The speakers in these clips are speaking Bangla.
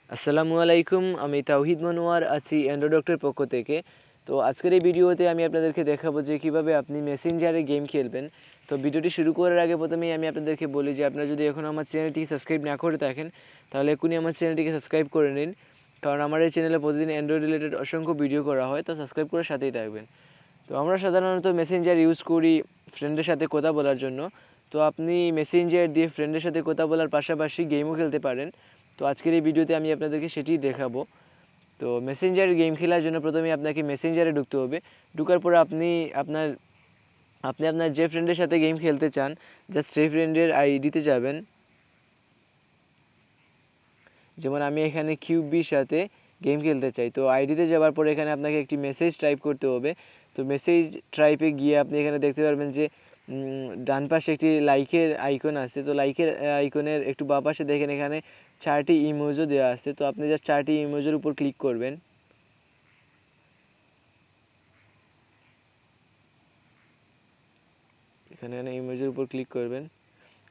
আসসালামু আলাইকুম, আমি তাওহিদ মনোয়ার আছি অ্যান্ড্রো ডক্টের পক্ষ থেকে। তো আজকের এই ভিডিওতে আমি আপনাদেরকে দেখাবো যে কীভাবে আপনি মেসেঞ্জারে গেম খেলবেন। তো ভিডিওটি শুরু করার আগে প্রথমেই আমি আপনাদেরকে বলি যে আপনারা যদি এখন আমার চ্যানেলটিকে সাবস্ক্রাইব না করে থাকেন তাহলে এখনই আমার চ্যানেলটিকে সাবস্ক্রাইব করে নিন, কারণ আমার এই চ্যানেলে প্রতিদিন অ্যান্ড্রয়েড রিলেটেড অসংখ্য ভিডিও করা হয়, তো সাবস্ক্রাইব করে সাথেই থাকবেন। তো আমরা সাধারণত মেসেঞ্জার ইউজ করি ফ্রেন্ডের সাথে কথা বলার জন্য। তো আপনি মেসেঞ্জার দিয়ে ফ্রেন্ডের সাথে কথা বলার পাশাপাশি গেমও খেলতে পারেন। তো আজকের এই ভিডিওতে আমি আপনাদেরকে সেটিই দেখাবো। তো মেসেঞ্জারে গেম খেলার জন্য প্রথমে আপনাকে মেসেঞ্জারে ঢুকতে হবে। ঢোকার পর আপনি আপনার আপনার যে ফ্রেন্ডের সাথে গেম খেলতে চান জাস্ট সেই ফ্রেন্ডের আইডিতে যাবেন। যেমন আমি এখানে কিউবির সাথে গেম খেলতে চাই, তো আইডিতে যাওয়ার পর এখানে আপনাকে একটি মেসেজ টাইপ করতে হবে। তো মেসেজ টাইপে গিয়ে আপনি এখানে দেখতে পারবেন যে ডান পাশে একটি লাইকের আইকন আছে। তো লাইকের আইকনের একটু বাঁ পাশে দেখেন এখানে 4টি ইমোজও দেওয়া আছে। তো আপনি জাস্ট 4টি ইমোজের উপর ক্লিক করবেন। এখানে ইমোজের উপর ক্লিক করবেন।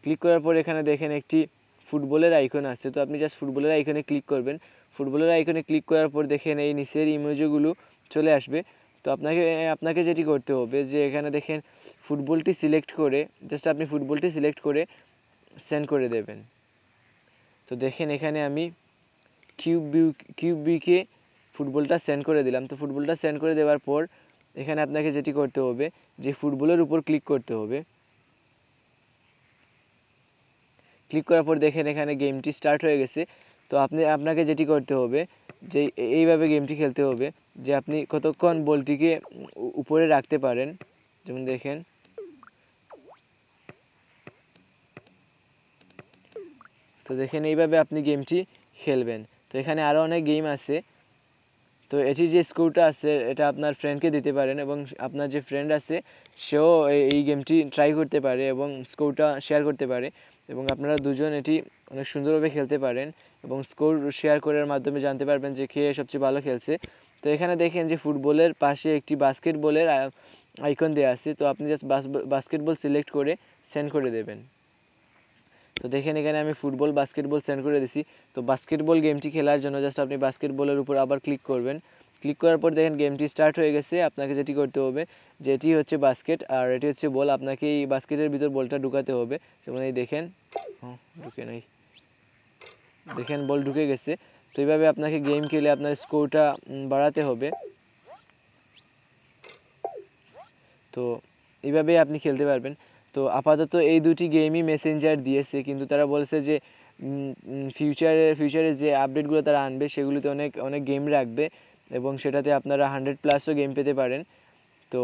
ক্লিক করার পর এখানে দেখেন একটি ফুটবলের আইকন আছে। তো আপনি জাস্ট ফুটবলের আইকনে ক্লিক করবেন। ফুটবলের আইকনে ক্লিক করার পর দেখেন এই নিচের ইমোজিগুলো চলে আসবে। তো আপনাকে যেটি করতে হবে যে এখানে দেখেন ফুটবলটি সিলেক্ট করে জাস্ট আপনি ফুটবলটি সিলেক্ট করে সেন্ড করে দেবেন। তো দেখেন এখানে আমি কিউবিকে ফুটবলটা সেন্ড করে দিলাম। তো ফুটবলটা সেন্ড করে দেওয়ার পর এখানে আপনাকে যেটি করতে হবে যে ফুটবলের উপর ক্লিক করতে হবে। ক্লিক করার পর দেখেন এখানে গেমটি স্টার্ট হয়ে গেছে। তো আপনাকে যেটি করতে হবে যে এইভাবে গেমটি খেলতে হবে যে আপনি কতক্ষণ বলটিকে উপরে রাখতে পারেন। যেমন দেখেন তো দেখেন এইভাবে আপনি গেমটি খেলবেন। তো এখানে আরও অনেক গেম আছে। তো এটি যে স্কোরটা আছে এটা আপনার ফ্রেন্ডকে দিতে পারেন এবং আপনার যে ফ্রেন্ড আছে সেও এই গেমটি ট্রাই করতে পারে এবং স্কোরটা শেয়ার করতে পারে এবং আপনারা দুজন এটি অনেক সুন্দরভাবে খেলতে পারেন এবং স্কোর শেয়ার করার মাধ্যমে জানতে পারবেন যে কে সবচেয়ে ভালো খেলছে। তো এখানে দেখেন যে ফুটবলের পাশে একটি বাস্কেটবলের আইকন দেওয়া আছে। তো আপনি জাস্ট বাস্কেটবল সিলেক্ট করে সেন্ড করে দেবেন। তো দেখেন এখানে আমি ফুটবল বাস্কেটবল সেন্ড করে দিছি। তো বাস্কেটবল গেমটি খেলার জন্য জাস্ট আপনি বাস্কেটবলের উপর আবার ক্লিক করবেন। ক্লিক করার পর দেখেন গেমটি স্টার্ট হয়ে গেছে। আপনাকে যেটি করতে হবে যে এটি হচ্ছে বাস্কেট আর এটি হচ্ছে বল, আপনাকে এই বাস্কেটের ভিতর বলটা ঢুকাতে হবে। যেমন এই দেখেন ঢুকে নাই, দেখেন বল ঢুকে গেছে। তো এইভাবে আপনাকে গেম খেলে আপনার স্কোরটা বাড়াতে হবে। তো এইভাবেই আপনি খেলতে পারবেন। তো আপাতত এই দুটি গেমই মেসেঞ্জার দিয়েছে, কিন্তু তারা বলেছে যে ফিউচারে যে আপডেটগুলো তারা আনবে সেগুলিতে অনেক অনেক গেম রাখবে এবং সেটাতে আপনারা 100+ গেম পেতে পারেন। তো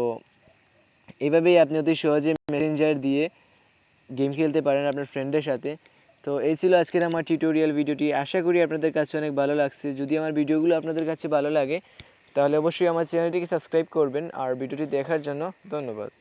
এইভাবেই আপনি অতি সহজে মেসেঞ্জার দিয়ে গেম খেলতে পারেন আপনার ফ্রেন্ডের সাথে। তো এই ছিল আজকের আমার টিউটোরিয়াল ভিডিওটি। আশা করি আপনাদের কাছে অনেক ভালো লাগছে। যদি আমার ভিডিওগুলো আপনাদের কাছে ভালো লাগে তাহলে অবশ্যই আমার চ্যানেলটিকে সাবস্ক্রাইব করবেন। আর ভিডিওটি দেখার জন্য ধন্যবাদ।